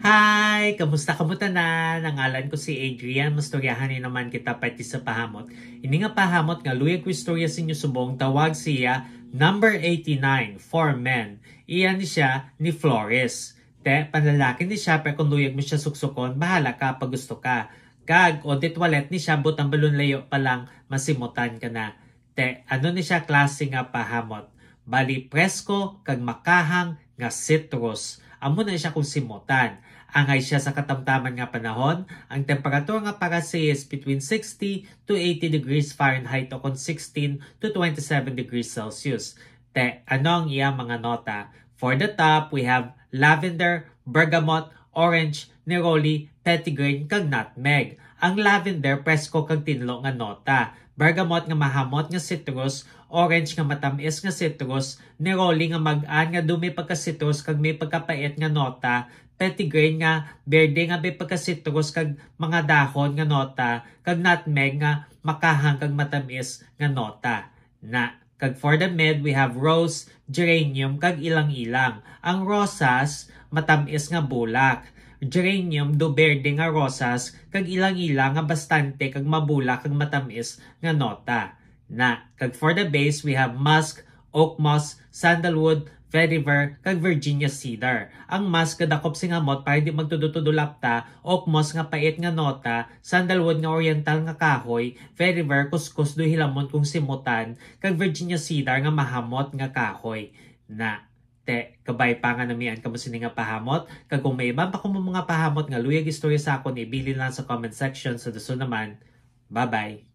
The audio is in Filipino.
Hi! Kamusta na? Nangalan ko si Adrian. Mastoryahan ni naman kita pati sa pahamot. Ini nga pahamot nga luyag ko istorya sa inyo subong tawag siya number 89 for men. Iyan ni siya ni Flores. Panlalaki ni siya pero kung luyag mo siya suksukon, bahala ka pag gusto ka. Kag o ditwalet ni siya butang balon layo pa lang masimutan ka na. Ano ni siya klase nga pahamot? Bali presko kag makahang nga citrus. Amo na siya kung simutan. Angay siya sa katamtaman nga panahon. Ang temperatura nga para siya is between 60 to 80 degrees Fahrenheit o kung 16 to 27 degrees Celsius. Ano ang iya mga nota? For the top, we have lavender, bergamot, orange, neroli, petitgrain, kag nutmeg. Ang lavender, presko kag tinlo nga nota. Bergamot nga mahamot nga citrus, orange nga matamis nga citrus, neroli nga mag-an nga dumi pagka-citrus kag may pagkapait nga nota, petitgrain nga berde nga may pagka-citrus kag mga dahon nga nota, kag nutmeg nga makahang kag matamis nga nota. Kag for the mid, we have rose, geranium, kag ilang-ilang. Ang rosas, matamis nga bulak. Geranium do berde nga rosas, kag ilang-ilang nga bastante kag mabulak kag matamis nga nota. Kag for the base, we have musk, oak moss, sandalwood, vetiver, kag Virginia cedar. Ang musk kadakop singamot para di magtudutudulap ta, oak moss nga pait nga nota, sandalwood nga oriental nga kahoy, vetiver kuskus do hilamon kung simutan, kag Virginia cedar nga mahamot nga kahoy. Kabay pa nga namian ka mo sini nga pahamot. Kag kung may iba pa kung mga pahamot nga luyag istorya sa akon, ibili lang sa comment section. Sa daso naman, bye-bye!